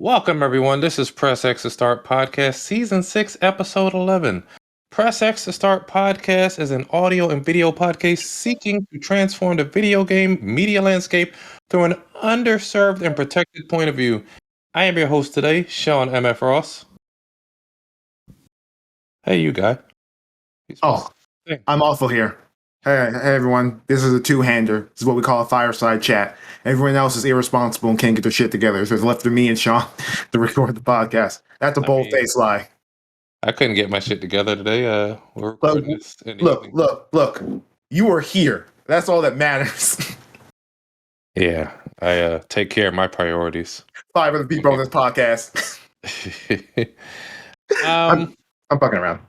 Welcome, everyone. This is Press X to Start Podcast, Season 6, Episode 11. Press X to Start Podcast is an audio and video podcast seeking to transform the video game media landscape through an underserved and protected point of view. I am your host today, Sean M.F. Ross. Hey, you guy. I'm also here. Hey, everyone. This is a two-hander. This is what we call a fireside chat. Everyone else is irresponsible and can't get their shit together. So it's left to me and Sean to record the podcast. That's a bold-faced lie. I couldn't get my shit together today. We're recording this in the evening. Look. You are here. That's all that matters. Yeah, I take care of my priorities. 5 other people on this podcast. I'm fucking around.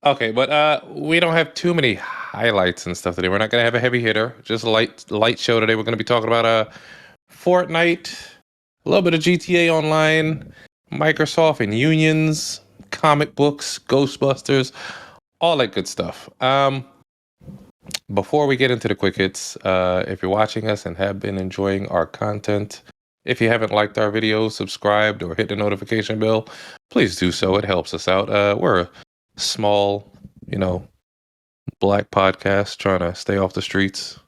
Okay, but we don't have too many highlights and stuff today. We're not going to have a heavy hitter. Just a light show today. We're going to be talking about Fortnite, a little bit of GTA Online, Microsoft and unions, comic books, Ghostbusters, all that good stuff. Before we get into the quick hits, if you're watching us and have been enjoying our content, if you haven't liked our videos, subscribed, or hit the notification bell, please do so. It helps us out. We're a small, black podcast trying to stay off the streets,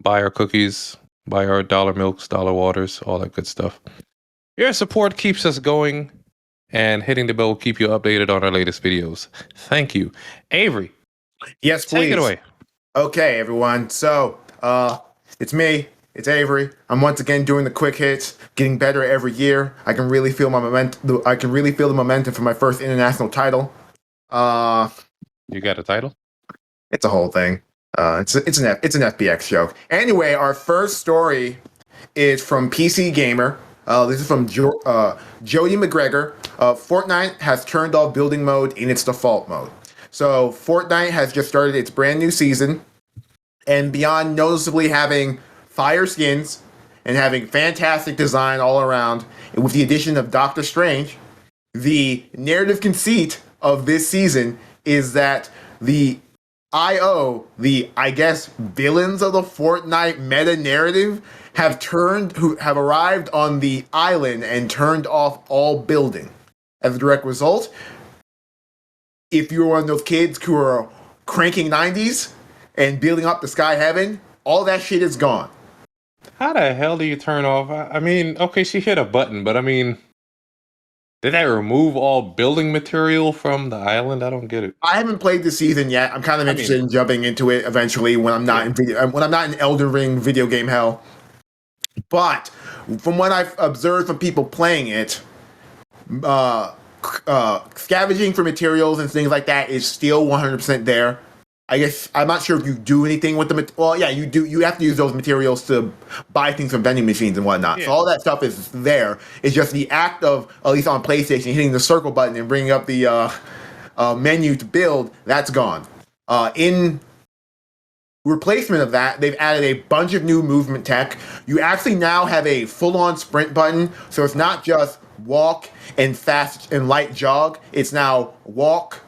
buy our cookies, buy our dollar milks, dollar waters, all that good stuff. Your support keeps us going, and hitting the bell will keep you updated on our latest videos. Thank you. Avery. Yes, please. Take it away. Okay, everyone. So, it's me. It's Avery. I'm once again doing the quick hits, getting better every year. I can really feel my momentum. I can really feel the momentum for my first international title. You got a title? It's a whole thing. It's an FBX joke. Anyway, our first story is from PC Gamer. This is from Jody McGregor. Fortnite has turned off building mode in its default mode. So Fortnite has just started its brand new season, and beyond noticeably having fire skins and having fantastic design all around, and with the addition of Doctor Strange, the narrative conceit of this season is that the villains of the Fortnite meta narrative have arrived on the island and turned off all building. As a direct result, if you're one of those kids who are cranking 90s and building up the sky heaven, all that shit is gone. How the hell do you turn off? I mean, okay, she hit a button, but I mean, did that remove all building material from the island? I don't get it. I haven't played this season yet. I'm kind of interested in jumping into it eventually when I'm not in Elden Ring video game hell. But from what I've observed from people playing it, scavenging for materials and things like that is still 100% there. I guess I'm not sure if you do anything with them. Well, yeah, you do. You have to use those materials to buy things from vending machines and whatnot. Yeah. So all that stuff is there. It's just the act of, at least on PlayStation, hitting the circle button and bringing up the menu to build. That's gone. In replacement of that, they've added a bunch of new movement tech. You actually now have a full-on sprint button, so it's not just walk and fast and light jog. It's now walk,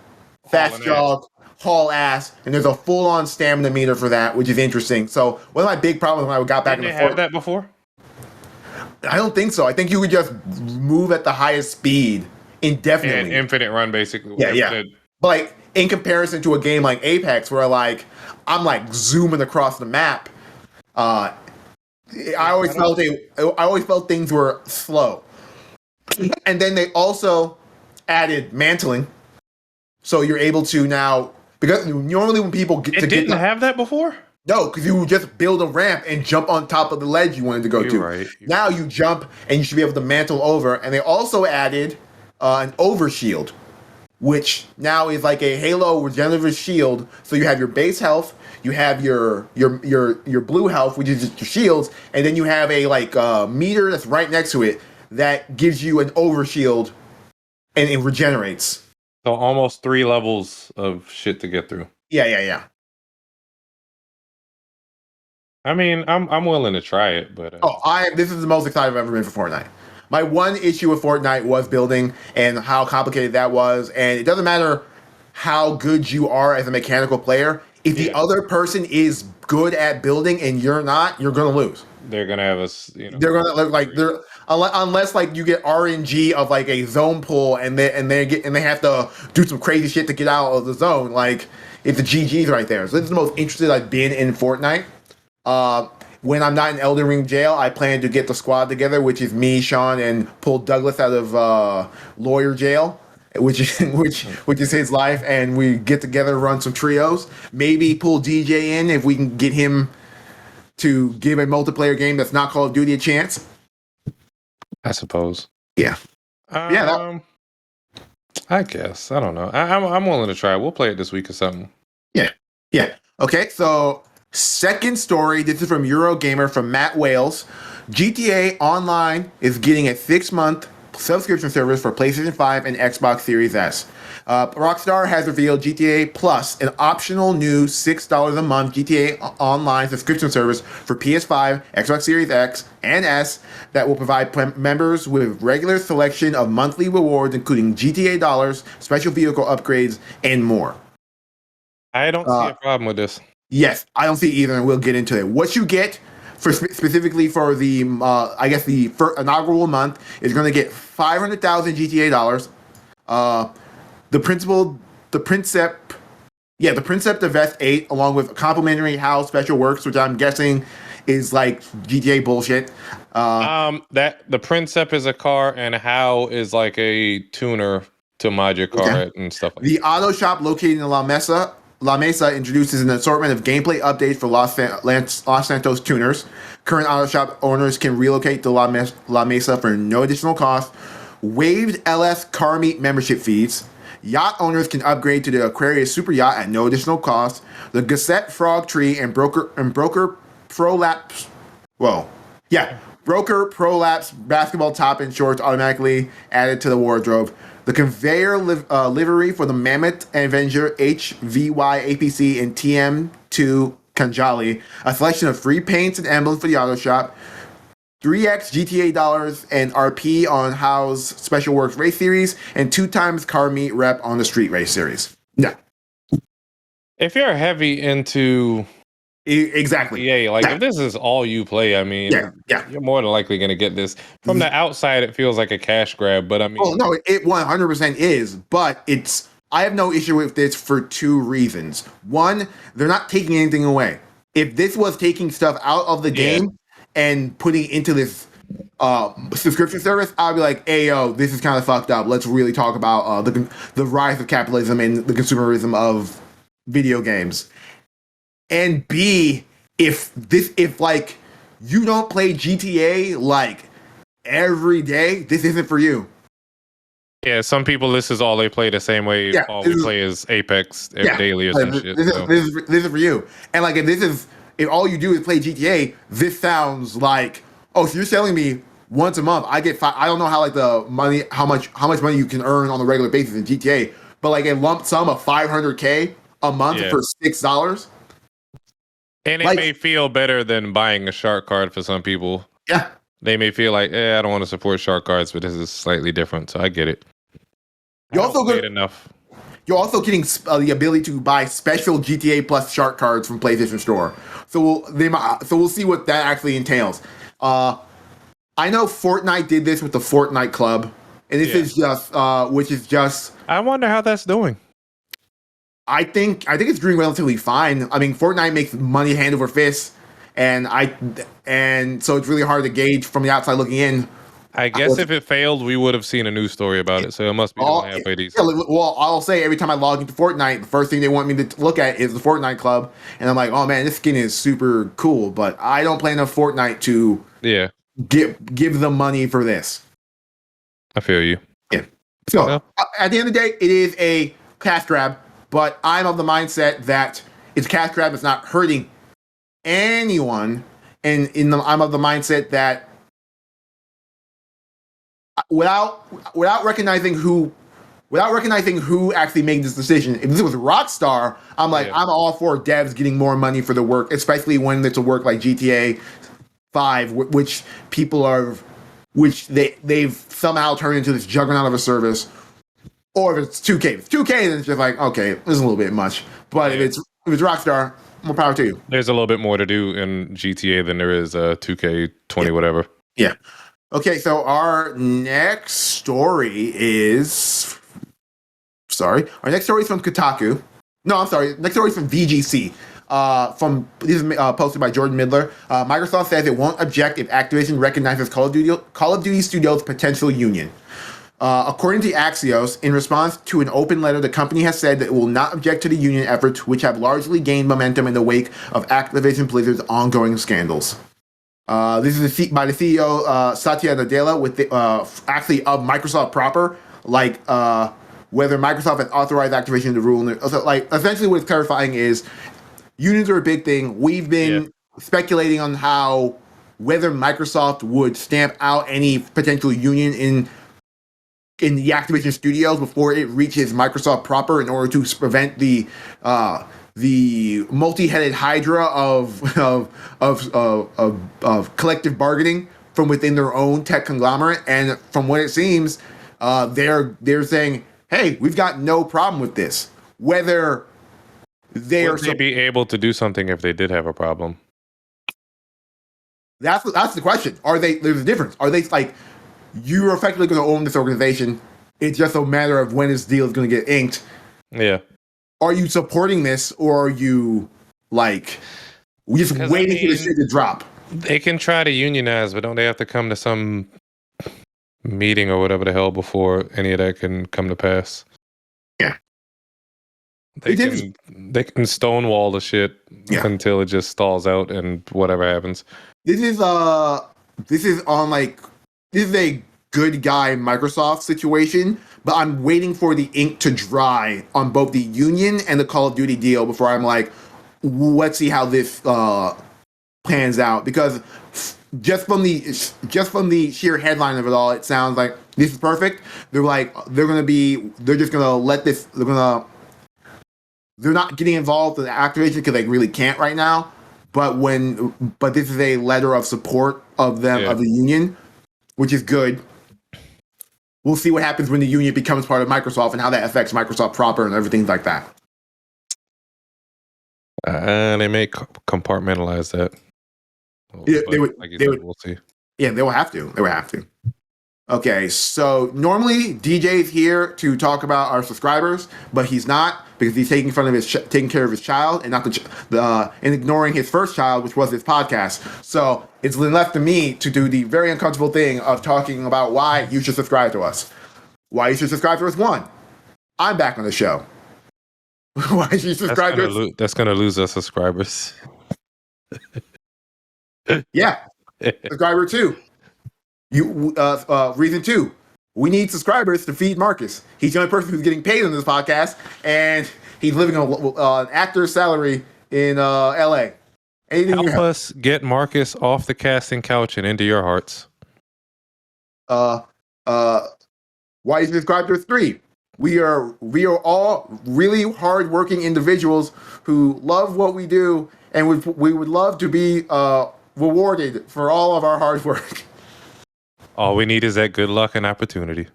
fast jog, haul ass, and there's a full-on stamina meter for that, which is interesting. So one of my big problems when I got back in the have that before? I don't think so. I think you could just move at the highest speed indefinitely. And infinite run, basically. Yeah. But like in comparison to a game like Apex, where I'm like zooming across the map, I always felt things were slow. And then they also added mantling, so you're able to now. Because normally when people didn't have that before? No, because you would just build a ramp and jump on top of the ledge you wanted to go to. Right. Now you jump and you should be able to mantle over. And they also added an Overshield, which now is like a Halo regenerative shield. So you have your base health, you have your blue health, which is just your shields, and then you have a meter that's right next to it that gives you an Overshield, and it regenerates. So almost 3 levels of shit to get through. Yeah. I mean, I'm willing to try it, but this is the most excited I've ever been for Fortnite. My one issue with Fortnite was building and how complicated that was, and it doesn't matter how good you are as a mechanical player. If the other person is good at building and you're not, you're gonna lose. They're gonna have us, They're gonna unless like you get RNG of like a zone pull and they have to do some crazy shit to get out of the zone. Like it's the GG's right there. So this is the most interested I've been in Fortnite. When I'm not in Elden Ring jail, I plan to get the squad together, which is me, Sean, and pull Douglas out of lawyer jail, which is his life, and we get together, run some trios. Maybe pull DJ in if we can get him to give a multiplayer game that's not Call of Duty a chance. I suppose. Yeah. I guess. I don't know. I'm willing to try. We'll play it this week or something. Yeah. Okay, so second story. This is from Eurogamer from Matt Wales. GTA Online is getting a 6-month subscription service for PlayStation 5 and Xbox Series S. Rockstar has revealed GTA Plus, an optional new $6 a month GTA Online subscription service for PS5, Xbox Series X, and S that will provide members with regular selection of monthly rewards, including GTA dollars, special vehicle upgrades, and more. I don't see a problem with this. Yes, I don't see it either, and we'll get into it. What you get for specifically for the, the inaugural month is going to get 500,000 GTA dollars. The Princip of S8, along with complimentary HAL special works, which I'm guessing is like GTA bullshit. That the Princip is a car, and HAL is like a tuner to mod your car and stuff like that. The auto shop located in La Mesa introduces an assortment of gameplay updates for Los Santos tuners. Current auto shop owners can relocate to La Mesa for no additional cost. Waived LS car meet membership fees. Yacht owners can upgrade to the Aquarius Super Yacht at no additional cost. The Gazette Frog Tree and Broker Prolapse. Broker Prolapse basketball top and shorts automatically added to the wardrobe. The conveyor livery for the Mammoth Avenger HVY APC and TM2 Kanjali. A selection of free paints and emblems for the auto shop. 3x GTA dollars and RP on HAL's Special Works Race Series, and 2x car meet rep on the Street Race Series. Yeah. If you're heavy into exactly, if this is all you play, I mean, you're more than likely going to get this. From the outside, it feels like a cash grab, but I mean, no, it 100% is, but I have no issue with this for two reasons. One, they're not taking anything away. If this was taking stuff out of the game and putting it into this subscription service, I'd be like, hey, yo, this is kind of fucked up. Let's really talk about the rise of capitalism and the consumerism of video games. And B, if like you don't play GTA like every day, this isn't for you. Yeah, some people, this is all they play the same way. All we play is Apex daily or some shit. This is for you. And like if all you do is play GTA, this sounds like, oh, so you're selling me once a month. I get I don't know how like the money, how much money you can earn on a regular basis in GTA, but like a lump sum of $500K a month for $6. And it may feel better than buying a shark card for some people. Yeah. They may feel like, I don't want to support shark cards, but this is slightly different, so I get it. You're also getting the ability to buy special GTA Plus shark cards from PlayStation Store. So we'll see what that actually entails. I know Fortnite did this with the Fortnite Club, and this is just, which is just. I wonder how that's doing. I think it's doing relatively fine. I mean, Fortnite makes money hand over fist, and so it's really hard to gauge from the outside looking in. I guess if it failed, we would have seen a news story about it. So it must be doing halfway decent. Yeah, well, I'll say every time I log into Fortnite, the first thing they want me to look at is the Fortnite Club, and I'm like, oh man, this skin is super cool, but I don't play enough Fortnite to give them money for this. I feel you. Yeah. So at the end of the day, it is a cash grab. But I'm of the mindset that it's cash grab. It's not hurting anyone, and I'm of the mindset that without recognizing who actually made this decision. If this was Rockstar, I'm like, I'm all for devs getting more money for the work, especially when it's a work like GTA 5, which they've somehow turned into this juggernaut of a service. Or if it's 2K. If it's 2K, then it's just like, okay, this is a little bit much. But if it's Rockstar, more power to you. There's a little bit more to do in GTA than there is 2K20 whatever. Yeah. Okay, so our next story is our next story is from Kotaku. No, I'm sorry. Next story is from VGC. This is posted by Jordan Midler. Microsoft says it won't object if Activision recognizes Call of Duty Studios' potential union. According to Axios, in response to an open letter, the company has said that it will not object to the union efforts, which have largely gained momentum in the wake of Activision Blizzard's ongoing scandals. This is by the CEO Satya Nadella with actually of Microsoft proper, whether Microsoft has authorized Activision to rule. Essentially, what it's clarifying is unions are a big thing. We've been speculating on whether Microsoft would stamp out any potential union in the Activision studios before it reaches Microsoft proper in order to prevent the multi-headed hydra of collective bargaining from within their own tech conglomerate. And from what it seems, they're saying, "Hey, we've got no problem with this." Whether would they be able to do something if they did have a problem? That's the question. There's a difference. Are they like, you're effectively going to own this organization? It's just a matter of when this deal is going to get inked. Yeah. Are you supporting this, or are you we just waiting for this shit to drop? They can try to unionize, but don't they have to come to some meeting or whatever the hell before any of that can come to pass? Yeah. They can stonewall the shit until it just stalls out and whatever happens. This is a good guy Microsoft situation, but I'm waiting for the ink to dry on both the union and the Call of Duty deal before I'm like, let's see how this plans out. Because just from the sheer headline of it all, it sounds like this is perfect. They're not getting involved in Activision because they really can't right now. But this is a letter of support of them, of the union, which is good. We'll see what happens when the union becomes part of Microsoft and how that affects Microsoft proper and everything like that. They may compartmentalize that. They would. We'll see. Yeah, they will have to. Okay, so normally DJ's here to talk about our subscribers, but he's not because he's taking care of his child and not and ignoring his first child, which was his podcast. So it's left to me to do the very uncomfortable thing of talking about why you should subscribe to us. Why you should subscribe to us? One, I'm back on the show. Why should you subscribe to us? That's going to lose us subscribers. Yeah, subscriber 2. Reason 2, we need subscribers to feed Marcus. He's the only person who's getting paid on this podcast, and he's living on an actor's salary in LA. Help us get Marcus off the casting couch and into your hearts. Why you subscribe to us? 3, we are all really hardworking individuals who love what we do, and we would love to be rewarded for all of our hard work. All we need is that good luck and opportunity.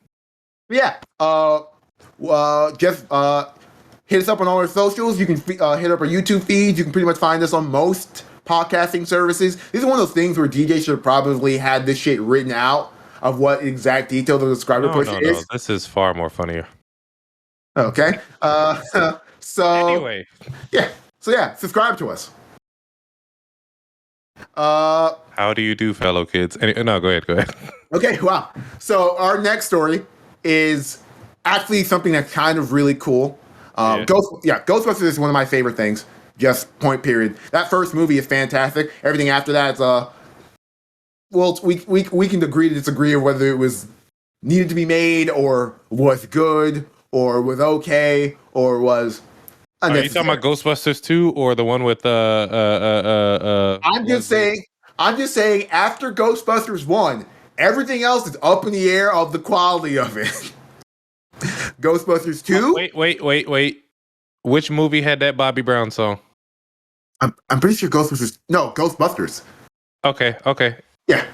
Yeah. Just hit us up on all our socials. You can hit up our YouTube feed. You can pretty much find us on most podcasting services. This is one of those things where DJ should probably had this shit written out of what exact details of the subscriber push is. No, this is far more funnier. Okay. So anyway. Yeah. So yeah, subscribe to us. How do you do, fellow kids? No, go ahead. Okay, wow. So our next story is actually something that's kind of really cool. Ghostbusters is one of my favorite things. Just point period. That first movie is fantastic. Everything after that is we can agree to disagree on whether it was needed to be made or was good or was okay or was unnecessary. Are you talking about Ghostbusters 2 or the one with I'm just saying after Ghostbusters 1, everything else is up in the air of the quality of it. Ghostbusters 2? Wait. Which movie had that Bobby Brown song? I'm pretty sure Ghostbusters. Okay. Yeah.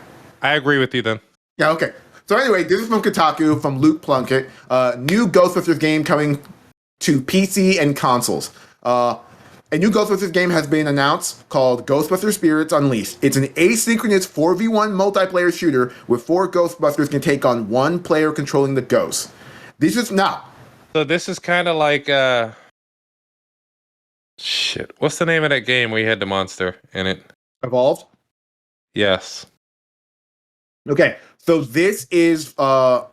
I agree with you then. Yeah, okay. So anyway, this is from Kotaku, from Luke Plunkett. New Ghostbusters game coming to PC and consoles. A new Ghostbusters game has been announced called Ghostbusters Spirits Unleashed. It's an asynchronous 4v1 multiplayer shooter where 4 Ghostbusters can take on 1 player controlling the ghosts. This is now. So this is kind of like shit. What's the name of that game where you had the monster in it? Evolved. Yes. Okay, so this is from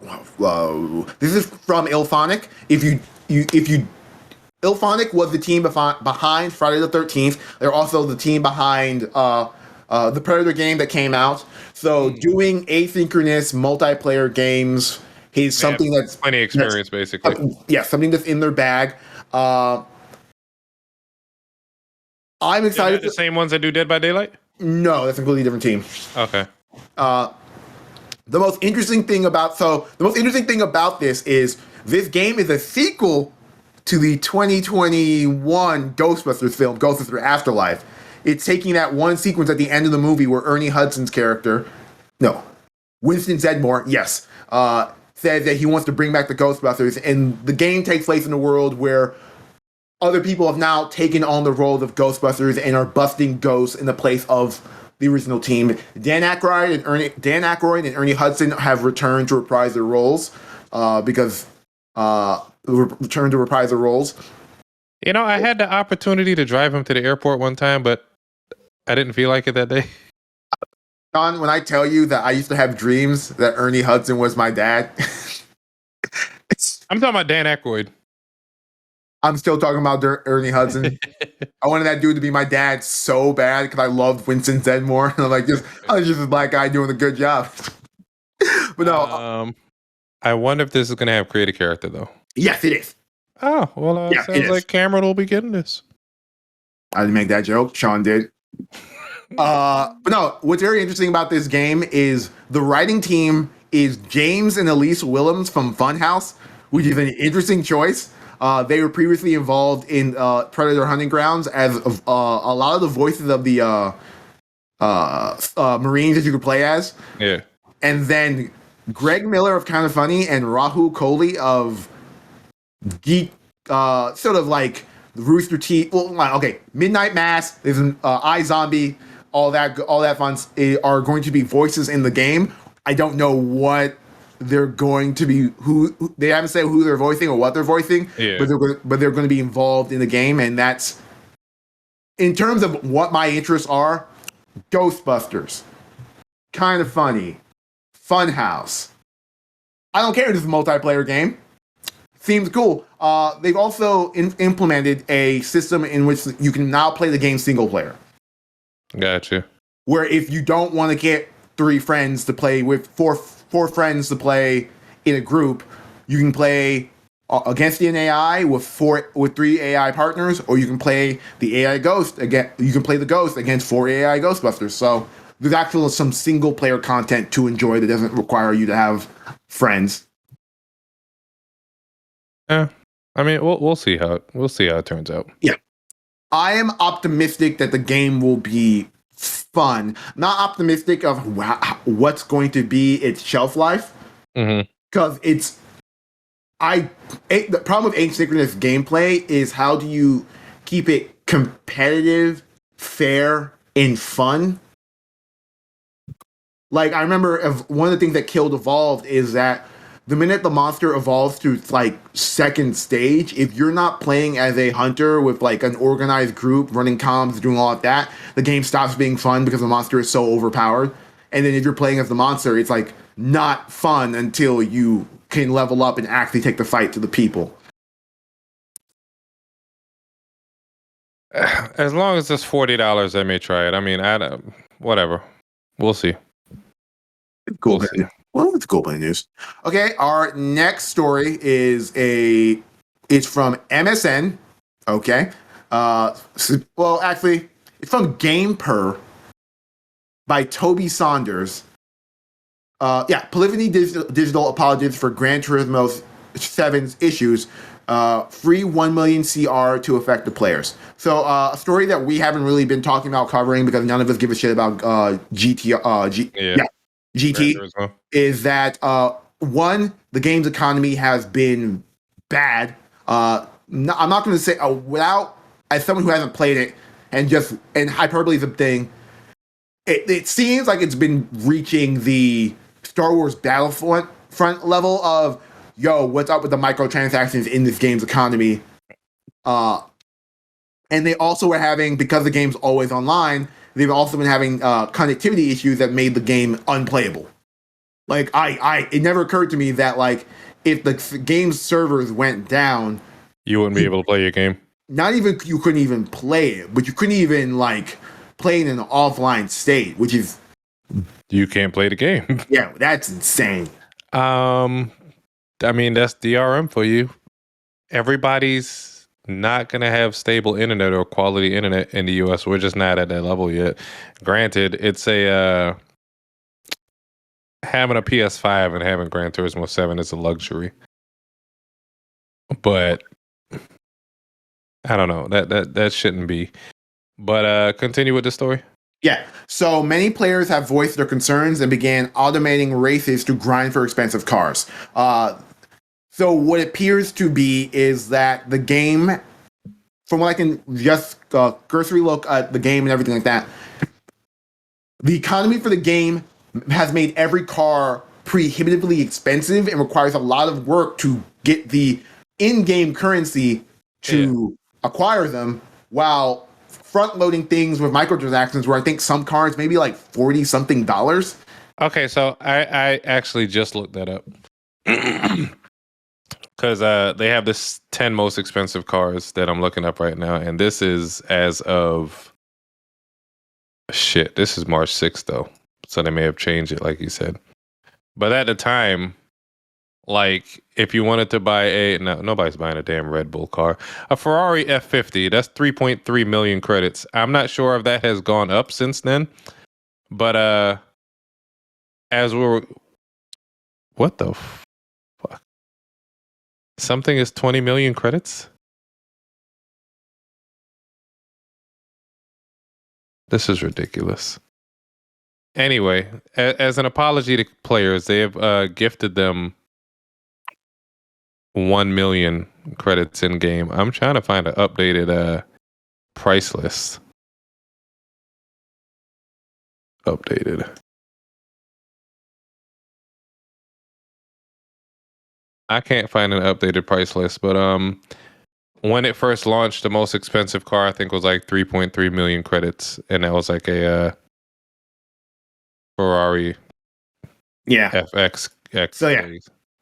Ilphonic. If you Ilphonic was the team behind Friday the 13th. They're also the team behind the Predator game that came out. So doing asynchronous multiplayer games is something that's plenty of experience, basically. Something that's in their bag. I'm excited. The same ones that do Dead by Daylight? No, that's a completely different team. Okay. The most interesting thing about this is this game is a sequel to the 2021 Ghostbusters film, Ghostbusters Afterlife. It's taking that one sequence at the end of the movie where Ernie Hudson's character, Winston Zedmore, says that he wants to bring back the Ghostbusters, and the game takes place in a world where other people have now taken on the roles of Ghostbusters and are busting ghosts in the place of the original team. Dan Aykroyd and Ernie Hudson have returned to reprise their roles because return to reprise their roles. You know, I had the opportunity to drive him to the airport one time, but I didn't feel like it that day. John, when I tell you that I used to have dreams that Ernie Hudson was my dad. I'm talking about Dan Aykroyd. I'm still talking about Ernie Hudson. I wanted that dude to be my dad so bad because I loved Winston Zedmore. And I'm like, I was just a black guy doing a good job. But no. I wonder if this is going to have creative character, though. Yes, it is. Oh, well, sounds like Cameron will be getting this. I didn't make that joke. Sean did. But no, what's very interesting about this game is the writing team is James and Elise Willems from Funhouse, which is an interesting choice. They were previously involved in Predator Hunting Grounds as a lot of the voices of the Marines that you could play as. Yeah. And then Greg Miller of Kind of Funny and Rahul Kohli of Geek, sort of like Rooster Teeth. Well, okay, Midnight Mass, there's an iZombie, all that fun are going to be voices in the game. I don't know what they're going to be. Who they haven't said who they're voicing or what they're voicing, but they're going to be involved in the game, and that's in terms of what my interests are. Ghostbusters, Kind of Funny, Funhouse. I don't care if it's a multiplayer game. Seems cool. They've also implemented a system in which you can now play the game single player. Gotcha. Where if you don't want to get 3 friends to play with four friends to play in a group, you can play against an AI with 3 AI partners, or you can play the AI ghost again. You can play the ghost against 4 AI Ghostbusters. So there's actually some single player content to enjoy that doesn't require you to have friends. Yeah, I mean, we'll see how it turns out. Yeah, I am optimistic that the game will be fun. Not optimistic of what's going to be its shelf life, because the problem with asynchronous gameplay is how do you keep it competitive, fair, and fun. Like, I remember one of the things that killed Evolved is that the minute the monster evolves to like second stage, if you're not playing as a hunter with like an organized group running comms, doing all of that, the game stops being fun because the monster is so overpowered. And then if you're playing as the monster, it's like not fun until you can level up and actually take the fight to the people. As long as it's $40, I may try it. I mean, whatever. We'll see. Cool. We'll see. Well, it's cool playing news. Okay, our next story is it's from MSN. Okay. Well, actually, it's from GamePer by Toby Saunders. Polyphony Digital apologizes for Gran Turismo 7's issues. Free 1 million CR to affected players. So a story that we haven't really been talking about covering because none of us give a shit about GT is that one, the game's economy has been bad. I'm not going to say without as someone who hasn't played it, and hyperbole is a thing, it seems like it's been reaching the Star Wars Battlefront level of, yo, what's up with the microtransactions in this game's economy? And they also were having, because the game's always online, they've also been having connectivity issues that made the game unplayable. Like, it never occurred to me that, like, if the game's servers went down, you wouldn't be able to play your game. Not even you couldn't even play it, but you couldn't even like play it in an offline state, which is you can't play the game. Yeah, that's insane. I mean, that's DRM for you. Everybody's not gonna have stable internet or quality internet in the US. We're just not at that level yet. Granted, it's a having a PS5 and having Gran Turismo 7 is a luxury. But I don't know. That shouldn't be. But continue with the story. Yeah. So many players have voiced their concerns and began automating races to grind for expensive cars. So what it appears to be is that the game, from what I can just cursory look at the game and everything like that, the economy for the game has made every car prohibitively expensive and requires a lot of work to get the in-game currency to acquire them, while front-loading things with microtransactions where I think some cars maybe like $40-something. Okay, so I actually just looked that up. Because they have this 10 most expensive cars that I'm looking up right now, and this is as of this is March 6th though, so they may have changed it like you said. But at the time, like if you wanted to buy nobody's buying a damn Red Bull car, a Ferrari F50, that's 3.3 million credits. I'm not sure if that has gone up since then, but as we're what the fuck? Something is 20 million credits? This is ridiculous. Anyway, as an apology to players, they have gifted them 1 million credits in game. I'm trying to find an updated price list. Updated. I can't find an updated price list, but when it first launched, the most expensive car I think was like 3.3 million credits, and that was like a Ferrari FX. So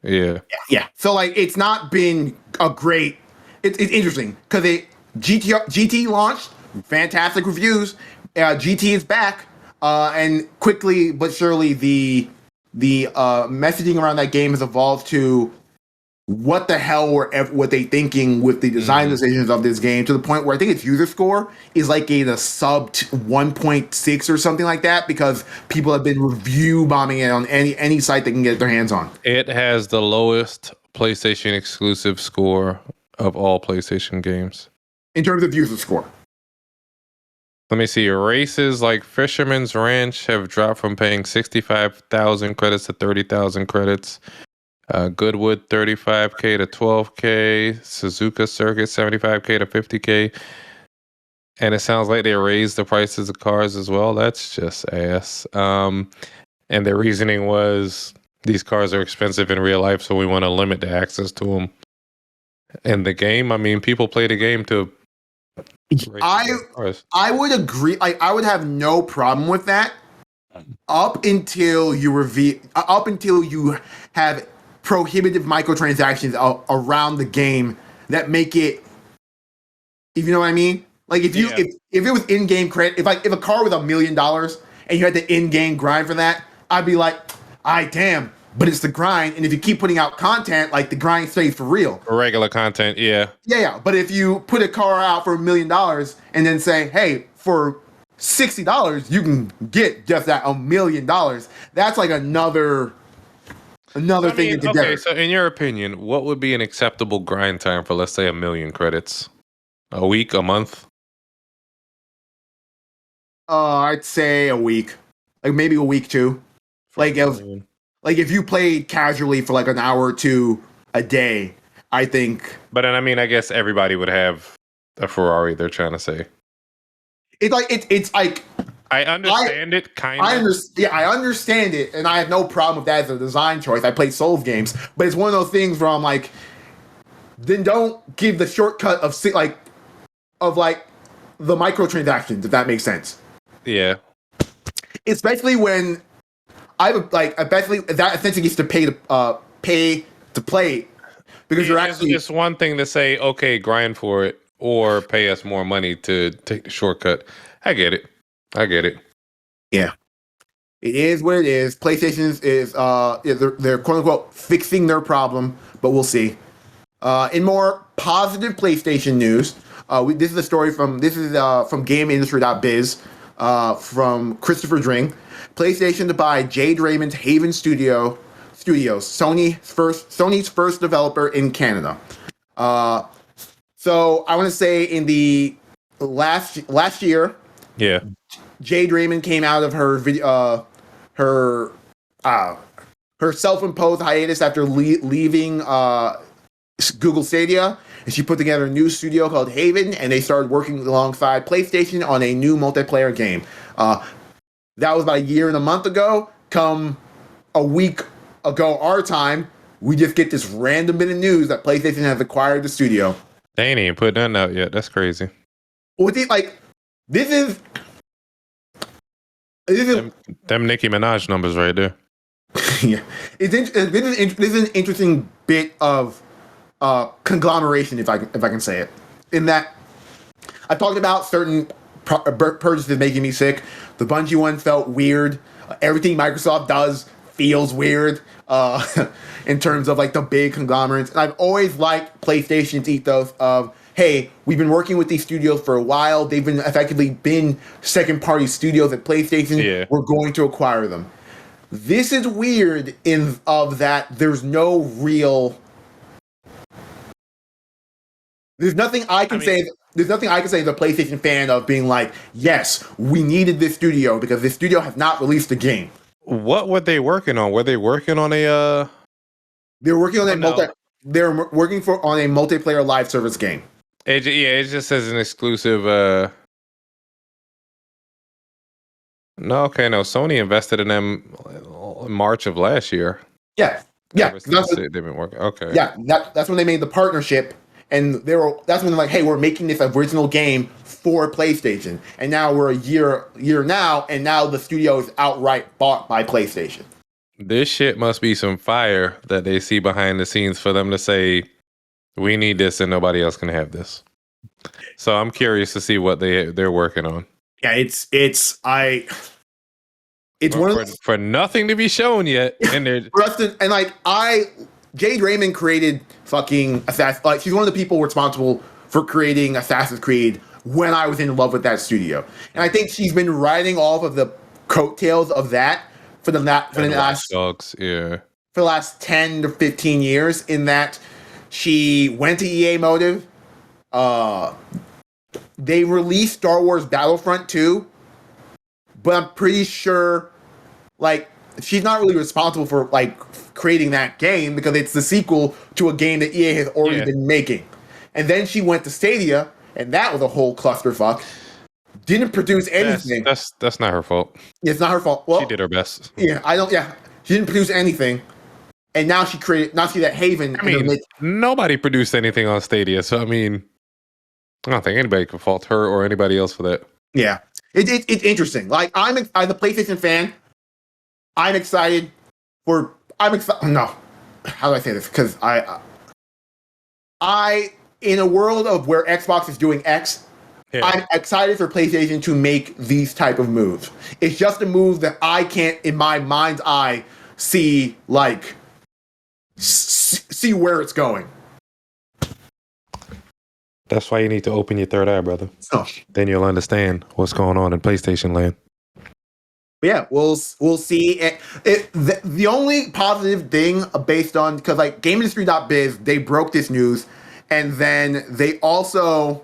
yeah. So like, it's not been a great. It's interesting because GT launched, fantastic reviews. GT is back, and quickly but surely the messaging around that game has evolved to what the hell were they thinking with the design decisions of this game, to the point where I think its user score is like a sub 1.6 or something like that, because people have been review bombing it on any site they can get their hands on. It has the lowest PlayStation exclusive score of all PlayStation games in terms of user score. Let me see. Races like Fisherman's Ranch have dropped from paying 65,000 credits to 30,000 credits. Goodwood 35K to 12K, Suzuka Circuit 75K to 50K, and it sounds like they raised the prices of cars as well. That's just ass. And their reasoning was these cars are expensive in real life, so we want to limit the access to them in the game. I mean, people play the game to. I would agree. I would have no problem with that up until you have prohibitive microtransactions around the game that make it, if you know what I mean. Like if it was in-game credit, if a car was $1 million and you had the in-game grind for that, I'd be like, damn, but it's the grind, and if you keep putting out content, like the grind stays for real. Regular content, yeah. But if you put a car out for $1 million and then say, hey, for $60 you can get just that $1 million, that's like another thing together. Okay, so in your opinion, what would be an acceptable grind time for, let's say, 1 million credits? A week, a month? I'd say a week, like maybe a week too. Like if you played casually for like an hour or two a day, I think. But then I mean, I guess everybody would have a Ferrari. They're trying to say. It's like I understand it, kind of. I understand it, and I have no problem with that as a design choice. I play Souls games, but it's one of those things where I'm like, then don't give the shortcut of the microtransactions, if that makes sense. Yeah. Especially when especially that essentially gets to pay to play, because you're actually. It's one thing to say, okay, grind for it, or pay us more money to take the shortcut. I get it. Yeah. It is what it is. PlayStation is they're quote unquote fixing their problem, but we'll see. In more positive PlayStation news, this is a story from GameIndustry.biz from Christopher Dring. PlayStation to buy Jade Raymond's Haven Studios, Sony's first developer in Canada. So I want to say in the last year, yeah, Jade Raymond came out of her video, her self-imposed hiatus after leaving Google Stadia, and she put together a new studio called Haven, and they started working alongside PlayStation on a new multiplayer game. That was about a year and a month ago. Come a week ago our time, we just get this random bit of news that PlayStation has acquired the studio. They ain't even put nothing out yet. That's crazy. This is them Nicki Minaj numbers right there. Yeah, this is an interesting bit of conglomeration, if I can say it. In that, I talked about certain purchases making me sick. The Bungie one felt weird. Everything Microsoft does feels weird in terms of like the big conglomerates. And I've always liked PlayStation's ethos of, hey, we've been working with these studios for a while. They've been effectively second-party studios at PlayStation. Yeah. We're going to acquire them. This is weird of that there's no real. There's nothing I can say. There's nothing I can say as a PlayStation fan of being like, yes, we needed this studio because this studio has not released a game. What were they working on? Were they working on a? They were working on They're working on a multiplayer live service game. It just says an exclusive. No, Sony invested in them in March of last year. Yeah. They've been working. Okay. Yeah, that's when they made the partnership, and that's when they're like, hey, we're making this original game for PlayStation, and now we're a year now, and now the studio is outright bought by PlayStation. This shit must be some fire that they see behind the scenes for them to say, we need this and nobody else can have this. So I'm curious to see what they're working on. Yeah, it's one of for nothing to be shown yet. And Jade Raymond created fucking Assassin's. Like, she's one of the people responsible for creating Assassin's Creed when I was in love with that studio, and I think she's been riding off of the coattails of that for the last 10 to 15 years. In that, she went to EA Motive. They released Star Wars Battlefront 2, but I'm pretty sure, like, she's not really responsible for, like, creating that game because it's the sequel to a game that EA has already been making. And then she went to Stadia, and that was a whole clusterfuck. Didn't produce anything. That's not her fault. It's not her fault. Well, she did her best. Yeah, she didn't produce anything. And now she's at Haven. I mean, nobody produced anything on Stadia, so I mean, I don't think anybody can fault her or anybody else for that. Yeah, it's interesting. Like, I'm a PlayStation fan. I'm excited. No, how do I say this? Because I in a world of where Xbox is doing X, I'm excited for PlayStation to make these type of moves. It's just a move that I can't, in my mind's eye, see where it's going. That's why you need to open your third eye, brother. Oh. Then you'll understand what's going on in PlayStation land. Yeah, we'll see. The only positive thing based on, because like GameIndustry.biz, they broke this news, and then they also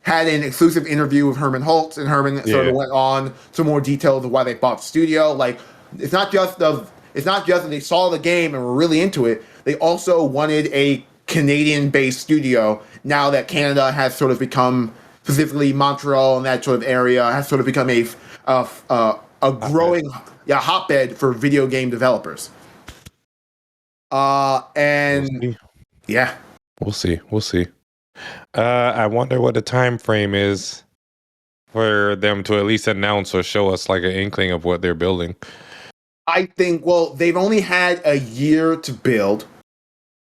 had an exclusive interview with Herman Holtz, and Herman sort of went on some more details of why they bought the studio. Like, it's not just that they saw the game and were really into it. They also wanted a Canadian-based studio. Now that Canada has sort of become, specifically Montreal and that sort of area, has sort of become a growing hotbed for video game developers. And we'll see. I wonder what the time frame is for them to at least announce or show us like an inkling of what they're building. I think, well, they've only had a year to build.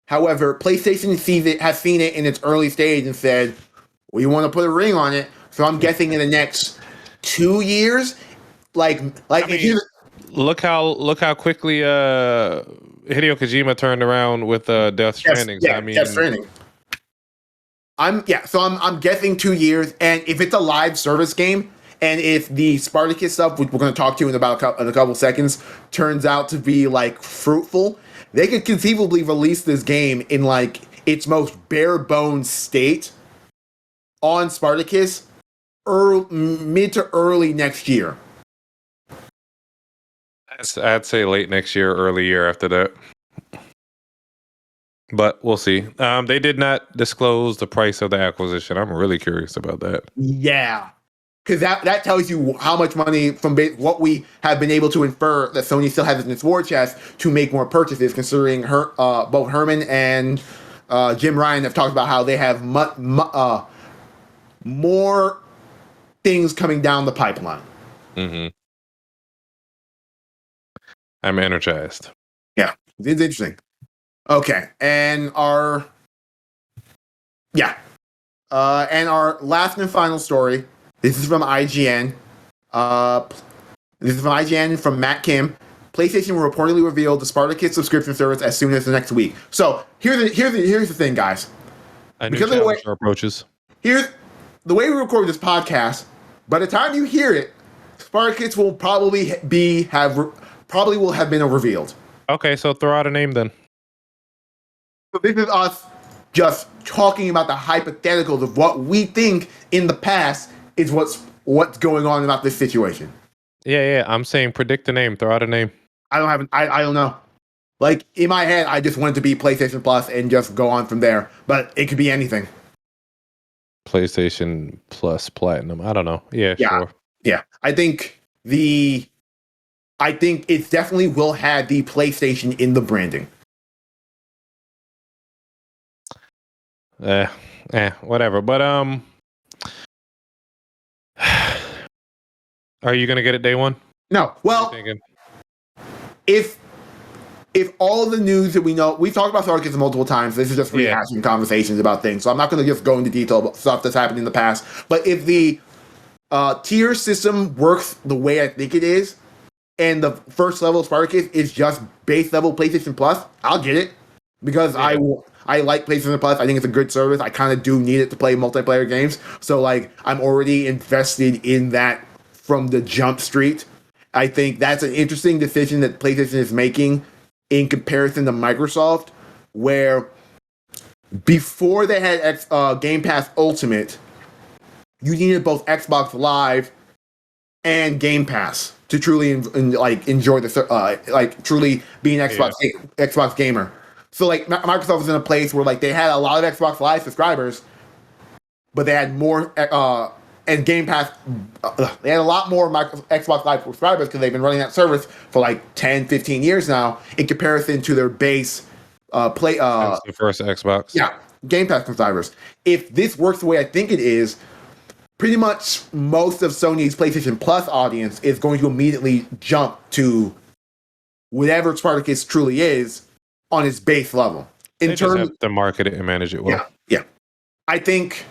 However, PlayStation has seen it in its early stage and said, we want to put a ring on it. So I'm guessing in the next 2 years, look how quickly Hideo Kojima turned around with Death Stranding. Death Stranding. I'm guessing 2 years, and if it's a live service game, and if the Spartacus stuff, which we're going to talk to in a couple seconds, turns out to be like fruitful, they could conceivably release this game in like its most bare bones state on Spartacus mid to early next year. I'd say late next year, early year after that. But we'll see. They did not disclose the price of the acquisition. I'm really curious about that. Yeah. Because that tells you how much money from what we have been able to infer that Sony still has in its war chest to make more purchases, considering both Herman and Jim Ryan have talked about how they have more things coming down the pipeline. Mm-hmm. I'm energized. Yeah, it's interesting. Okay, and our last and final story. This is from IGN. From Matt Kim. PlayStation will reportedly reveal the Spartacus subscription service as soon as the next week. So here's the thing, guys. Because of the way approaches. Here's the way we record this podcast. By the time you hear it, Spartacus will probably will have been revealed. Okay, so throw out a name then. So this is us just talking about the hypotheticals of what we think in the past is what's going on about this situation. Yeah. I'm saying predict the name. Throw out a name. I don't know. Like in my head, I just want it to be PlayStation Plus and just go on from there. But it could be anything. PlayStation Plus Platinum. I don't know. Yeah. Sure. Yeah. I think it definitely will have the PlayStation in the branding. Whatever. But are you gonna get it day one? No. Well, if all the news that we know, we've talked about Spartacus multiple times. This is just rehashing conversations about things, so I'm not going to just go into detail about stuff that's happened in the past. But if the tier system works the way I think it is, and the first level of Spartacus is just base level PlayStation Plus, I'll get it because I like PlayStation Plus. I think it's a good service. I kind of do need it to play multiplayer games, so like I'm already invested in that from the jump street. I think that's an interesting decision that PlayStation is making in comparison to Microsoft, where before they had Game Pass Ultimate, you needed both Xbox Live and Game Pass to truly enjoy the truly be an Xbox gamer. So like Microsoft was in a place where like they had a lot of Xbox Live subscribers, but they had more and Game Pass, they had a lot more Xbox Live subscribers because they've been running that service for like 10, 15 years now in comparison to their base That's the first Xbox. Yeah, Game Pass subscribers. If this works the way I think it is, pretty much most of Sony's PlayStation Plus audience is going to immediately jump to whatever Spartacus truly is on its base level. They just have to market it and manage it well. Yeah. I think,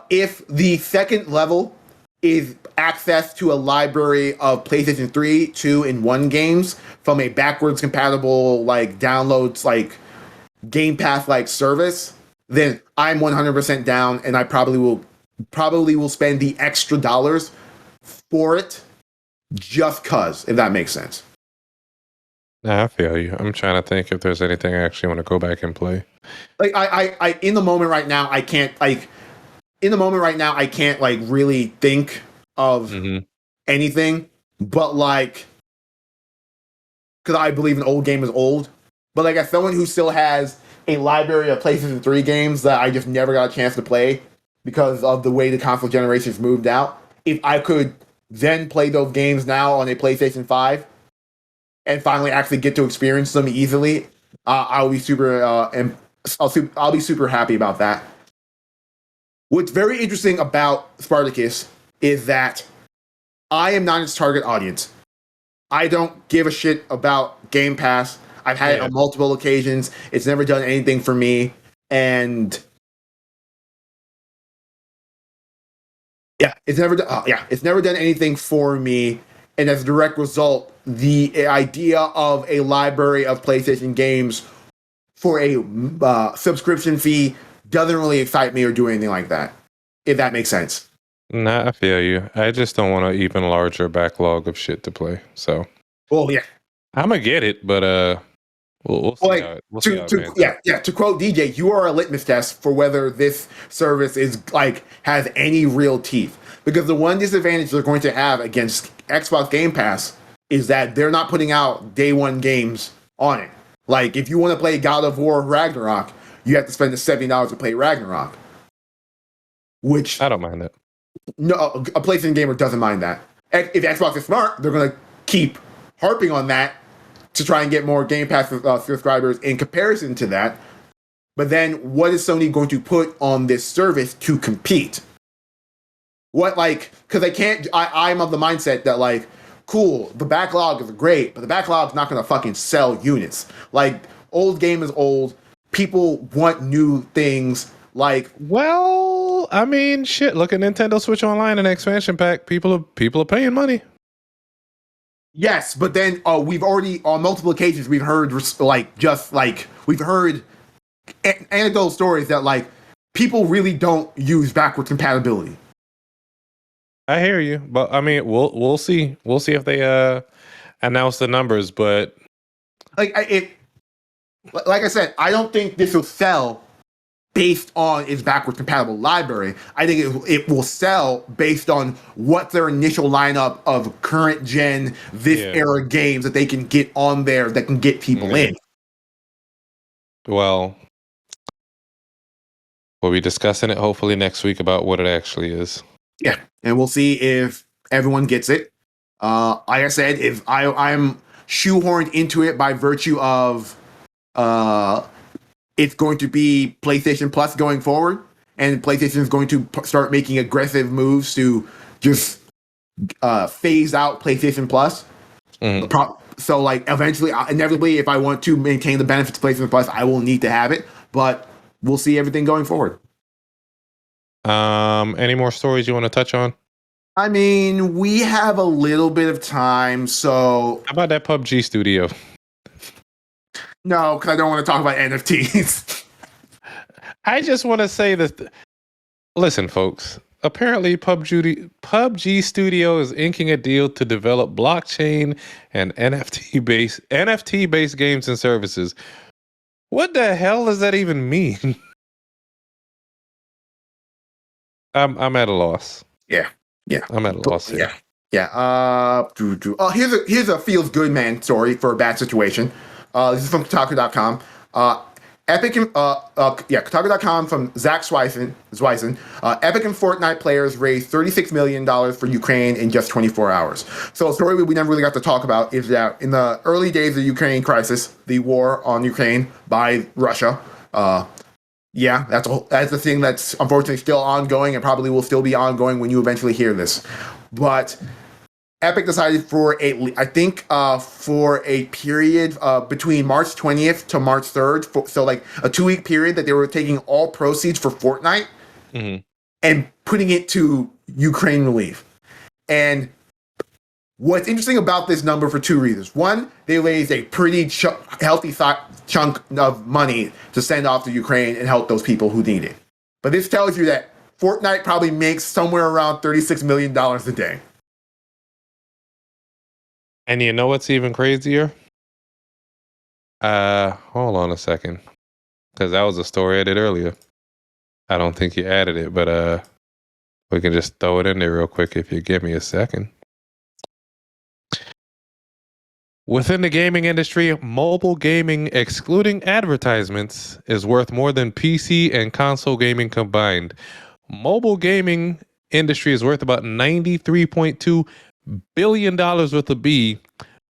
if the second level is access to a library of PlayStation 3, 2, and 1 games from a backwards compatible like downloads like Game Pass like service, then I'm 100% down, and I probably will spend the extra dollars for it just cause, if that makes sense. Nah, I feel you. I'm trying to think if there's anything I actually want to go back and play. Like I in the moment right now, I can't really think of anything, but like, because I believe an old game is old. But like, as someone who still has a library of PlayStation 3 games that I just never got a chance to play because of the way the console generations moved out. If I could then play those games now on a PlayStation 5 and finally actually get to experience them easily, I'll be super I'll be super happy about that. What's very interesting about Spartacus is that I am not its target audience. I don't give a shit about Game Pass. I've had it on multiple occasions. It's never done anything for me. And it's never done anything for me. And as a direct result, the idea of a library of PlayStation games for a subscription fee doesn't really excite me or do anything like that, if that makes sense. Nah, I feel you. I just don't want an even larger backlog of shit to play. So, well, yeah, I'm gonna get it, but we'll see. To quote DJ, you are a litmus test for whether this service is has any real teeth. Because the one disadvantage they're going to have against Xbox Game Pass is that they're not putting out day one games on it. Like, if you want to play God of War Ragnarok, you have to spend the $70 to play Ragnarok. Which I don't mind that. No, a PlayStation gamer doesn't mind that. If Xbox is smart, they're going to keep harping on that to try and get more Game Pass subscribers in comparison to that. But then, what is Sony going to put on this service to compete? Because I'm of the mindset that, cool, the backlog is great, but the backlog's not going to fucking sell units. Old game is old. People want new things. Well, I mean, shit. Look at Nintendo Switch Online and expansion pack. People are paying money. Yes, but then we've already on multiple occasions we've heard we've heard anecdotal stories that people really don't use backwards compatibility. I hear you, but I mean, we'll see. We'll see if they announce the numbers. But like I said, I don't think this will sell based on its backwards compatible library. I think it will sell based on what their initial lineup of current gen, era games that they can get on there that can get people in. Well, we'll be discussing it hopefully next week about what it actually is. Yeah, and we'll see if everyone gets it. Like I said, if I'm shoehorned into it by virtue of it's going to be PlayStation Plus going forward, and PlayStation is going to start making aggressive moves to just phase out PlayStation Plus. So, eventually, inevitably, if I want to maintain the benefits of PlayStation Plus, I will need to have it. But we'll see everything going forward. Any more stories you want to touch on? I mean, we have a little bit of time, so how about that PUBG studio? No, because I don't want to talk about NFTs. I just want to say that. Listen, folks. Apparently, PUBG Studio is inking a deal to develop blockchain and NFT-based games and services. What the hell does that even mean? I'm at a loss. Yeah. I'm at a loss here. Yeah. Here's a feels good man story for a bad situation. This is from Kotaku.com. Kotaku.com from Zach Zweisen. Epic and Fortnite players raised $36 million for Ukraine in just 24 hours. So a story we never really got to talk about is that in the early days of the Ukraine crisis, the war on Ukraine by Russia, that's the thing that's unfortunately still ongoing and probably will still be ongoing when you eventually hear this. But Epic decided for a period between March 20th to March 3rd, so a 2-week period, that they were taking all proceeds for Fortnite and putting it to Ukraine relief. And what's interesting about this number for two reasons. One, they raised a pretty healthy chunk of money to send off to Ukraine and help those people who need it. But this tells you that Fortnite probably makes somewhere around $36 million a day. And you know what's even crazier? Hold on a second. Because that was a story I did earlier. I don't think you added it, but we can just throw it in there real quick if you give me a second. Within the gaming industry, mobile gaming, excluding advertisements, is worth more than PC and console gaming combined. Mobile gaming industry is worth about $93.2 billion with a B.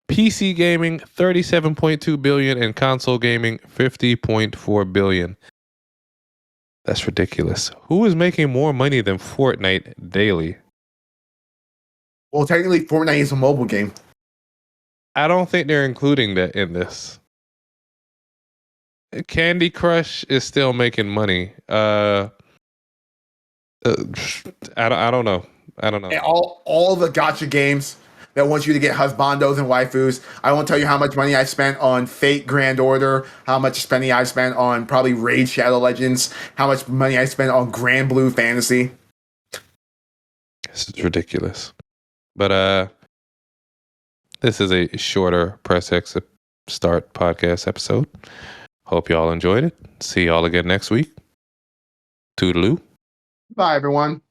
PC gaming, $37.2 billion, and console gaming, $50.4 billion. That's ridiculous. Who is making more money than Fortnite daily? Well, technically, Fortnite is a mobile game. I don't think they're including that in this. Candy Crush is still making money. I don't know. I don't know. And all the gacha games that want you to get husbandos and waifus. I won't tell you how much money I spent on Fate Grand Order, how much spending I spent on probably Raid Shadow Legends, how much money I spent on Grand Blue Fantasy. This is ridiculous. But this is a shorter Press X Start podcast episode. Hope y'all enjoyed it. See y'all again next week. Toodaloo. Bye, everyone.